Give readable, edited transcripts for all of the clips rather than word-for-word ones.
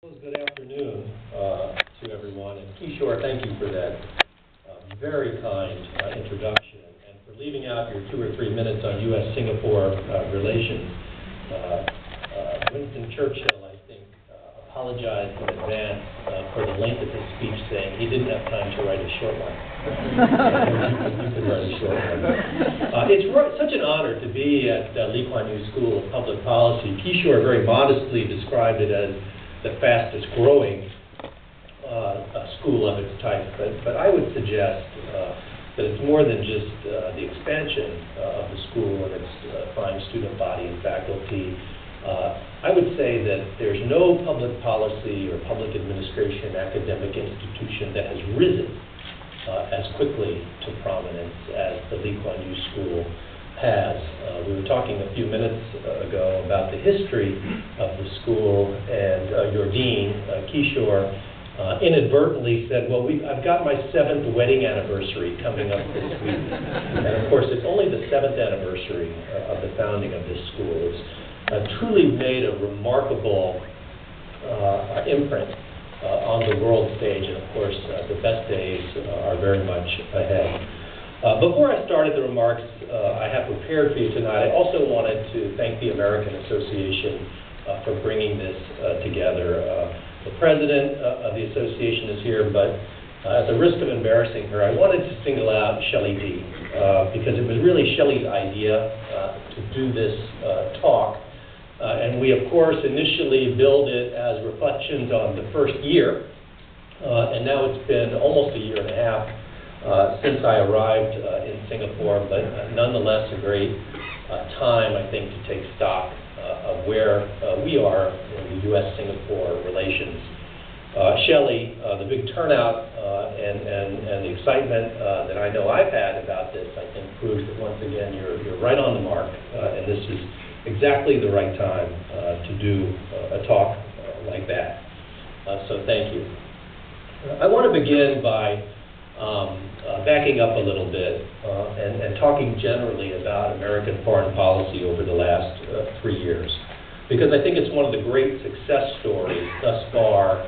Good afternoon to everyone, and Kishore, thank you for that very kind introduction, and for leaving out your 2 or 3 minutes on U.S.-Singapore relations. Winston Churchill, I think, apologized in advance for the length of his speech, saying he didn't have time to write a short one. You could write a short one. It's such an honor to be at Lee Kuan Yew School of Public Policy. Kishore very modestly described it as the fastest growing school of its type, but I would suggest that it's more than just the expansion of the school and its fine student body and faculty. I would say that there's no public policy or public administration academic institution that has risen as quickly to prominence as the Lee Kuan Yew School has. We were talking a few minutes ago about the history of the school, and your dean, Kishore, inadvertently said, well, I've got my 7th wedding anniversary coming up this week. And of course, it's only the 7th anniversary of the founding of this school. It's truly made a remarkable imprint on the world stage, and of course, the best days are very much ahead. Before I started the remarks I have prepared for you tonight, I also wanted to thank the American Association for bringing this together. The president of the association is here, but at the risk of embarrassing her, I wanted to single out Shelley D. Because it was really Shelley's idea to do this talk. And we, of course, initially billed it as reflections on the first year. And now it's been almost a year and a half since I arrived in Singapore, but nonetheless a great time, I think, to take stock of where we are in the U.S.-Singapore relations. Shelley, the big turnout and the excitement that I know I've had about this, I think, proves that once again you're right on the mark, and this is exactly the right time to do a talk like that. So thank you. I want to begin by backing up a little bit and talking generally about American foreign policy over the last 3 years, because I think it's one of the great success stories thus far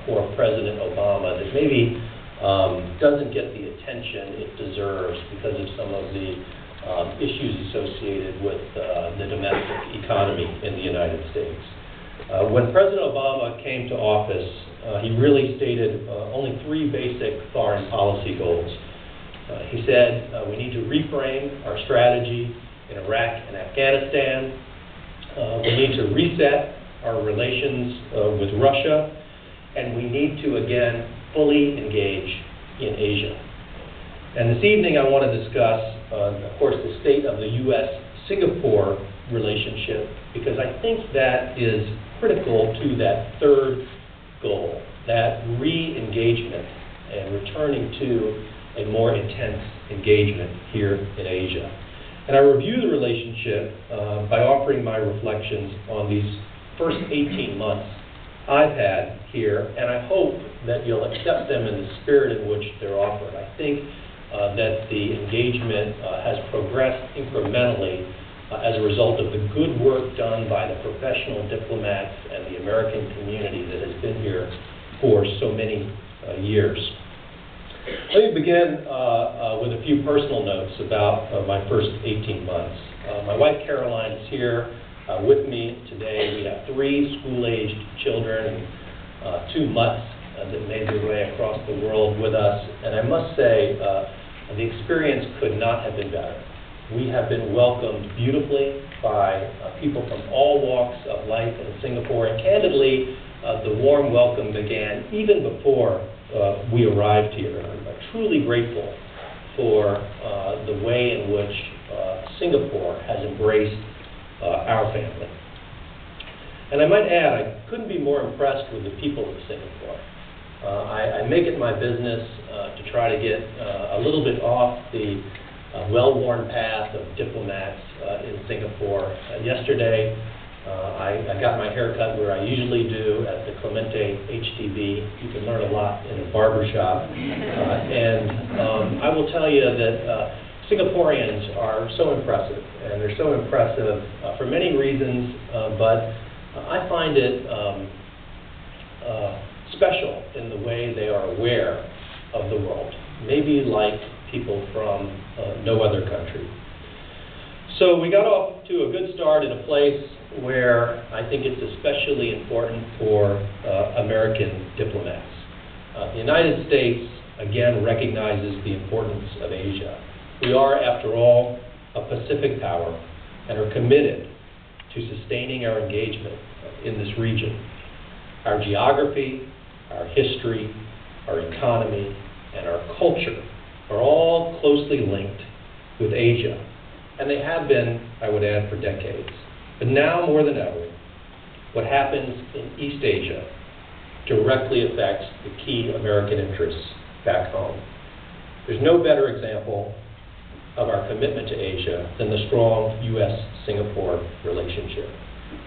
for President Obama that maybe doesn't get the attention it deserves because of some of the issues associated with the domestic economy in the United States. When President Obama came to office, he really stated only 3 basic foreign policy goals. He said we need to reframe our strategy in Iraq and Afghanistan. We need to reset our relations with Russia, and we need to, again, fully engage in Asia. And this evening I want to discuss, of course, the state of the U.S.-Singapore relationship, because I think that is critical to that 3rd goal, that re-engagement and returning to a more intense engagement here in Asia. And I review the relationship by offering my reflections on these first 18 months I've had here, and I hope that you'll accept them in the spirit in which they're offered. I think that the engagement has progressed incrementally as a result of the good work done by the professional diplomats and the American community that has been here for so many years. Let me begin with a few personal notes about my first 18 months. My wife Caroline is here with me today. We have 3 school-aged children and 2 mutts that made their way across the world with us. And I must say, the experience could not have been better. We have been welcomed beautifully by people from all walks of life in Singapore, and candidly, the warm welcome began even before we arrived here. I'm truly grateful for the way in which Singapore has embraced our family. And I might add, I couldn't be more impressed with the people of Singapore. I make it my business to try to get a little bit off the well-worn path of diplomats in Singapore. Yesterday, I got my hair cut where I usually do at the Clemente HDB. You can learn a lot in a barber shop. And I will tell you that Singaporeans are so impressive, and they're so impressive for many reasons, but I find it special in the way they are aware of the world, maybe like people from no other country. So we got off to a good start in a place where I think it's especially important for American diplomats. The United States, again, recognizes the importance of Asia. We are, after all, a Pacific power and are committed to sustaining our engagement in this region. Our geography, our history, our economy, and our culture are all closely linked with Asia, and they have been, I would add, for decades. But now more than ever, what happens in East Asia directly affects the key American interests back home. There's no better example of our commitment to Asia than the strong U.S.-Singapore relationship.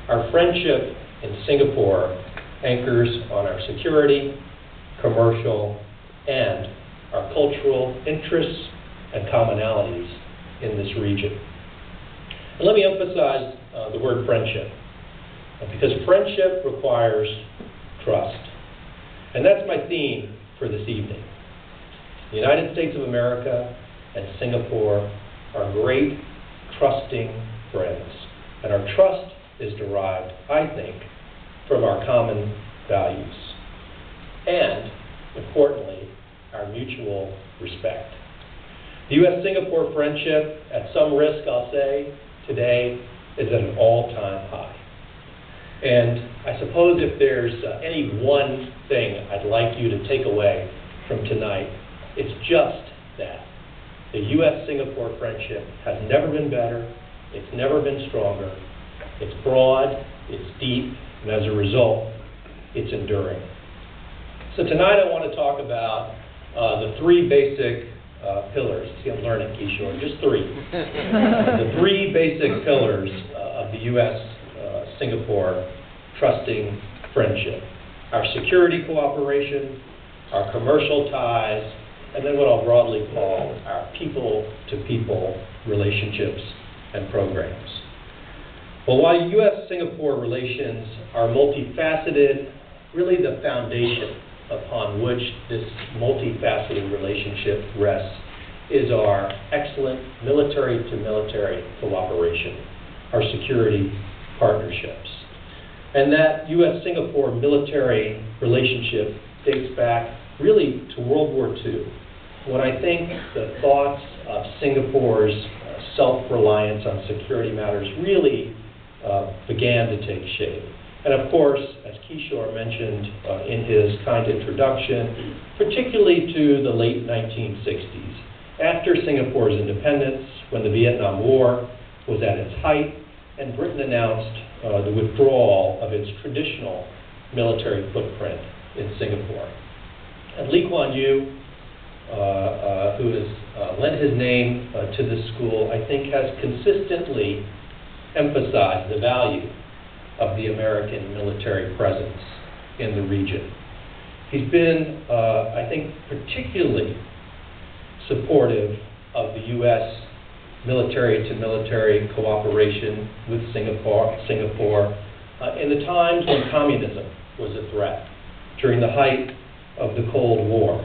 Our friendship in Singapore anchors on our security, commercial, and our cultural interests and commonalities in this region. And let me emphasize the word friendship, because friendship requires trust. And that's my theme for this evening. The United States of America and Singapore are great, trusting friends. And our trust is derived, I think, from our common values. And, importantly, our mutual respect. The U.S.-Singapore friendship, at some risk, I'll say, today, is at an all-time high. And I suppose if there's any one thing I'd like you to take away from tonight, it's just that. The U.S.-Singapore friendship has never been better, it's never been stronger, it's broad, it's deep, and as a result, it's enduring. So tonight I want to talk about the three basic pillars. See, I'm learning, Kishore, just three. The three basic pillars of the U.S.-Singapore trusting friendship. Our security cooperation, our commercial ties, and then what I'll broadly call our people-to-people relationships and programs. Well, while U.S.-Singapore relations are multifaceted, really the foundation upon which this multifaceted relationship rests is our excellent military-to-military cooperation, our security partnerships. And that U.S.-Singapore military relationship dates back really to World War II, when I think the thoughts of Singapore's self-reliance on security matters really began to take shape. And of course, as Kishore mentioned in his kind introduction, particularly to the late 1960s, after Singapore's independence, when the Vietnam War was at its height, and Britain announced the withdrawal of its traditional military footprint in Singapore. And Lee Kuan Yew, who has lent his name to this school, I think has consistently emphasized the value of the American military presence in the region. He's been, I think, particularly supportive of the U.S. military-to-military cooperation with Singapore in the times when communism was a threat, during the height of the Cold War.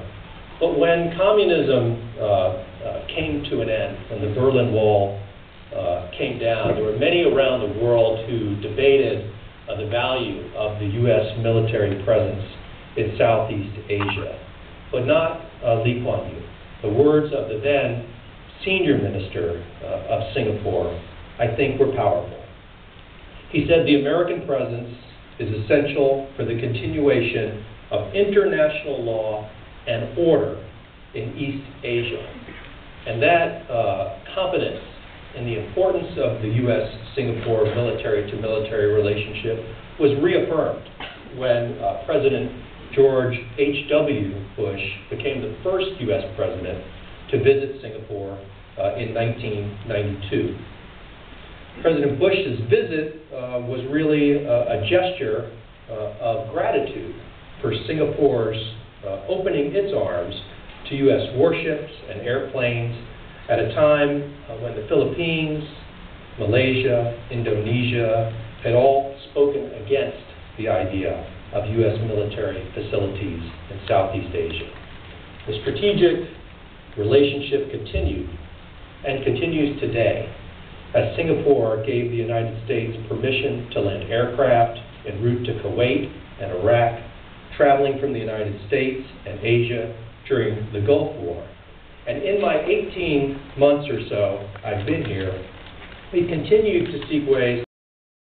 But when communism came to an end, when the Berlin Wall came down, there were many around the world who debated the value of the U.S. military presence in Southeast Asia, but not Lee Kuan Yew. The words of the then senior minister of Singapore, I think, were powerful. He said the American presence is essential for the continuation of international law and order in East Asia. And that confidence in the importance of the U.S.-Singapore military-to-military relationship was reaffirmed when President George H.W. Bush became the first U.S. president to visit Singapore in 1992. President Bush's visit was really a gesture of gratitude for Singapore's opening its arms to U.S. warships and airplanes at a time when the Philippines, Malaysia, Indonesia had all spoken against the idea of U.S. military facilities in Southeast Asia. The strategic relationship continued and continues today as Singapore gave the United States permission to lend aircraft en route to Kuwait and Iraq, traveling from the United States and Asia during the Gulf War. And in my 18 months or so I've been here, we continue to seek ways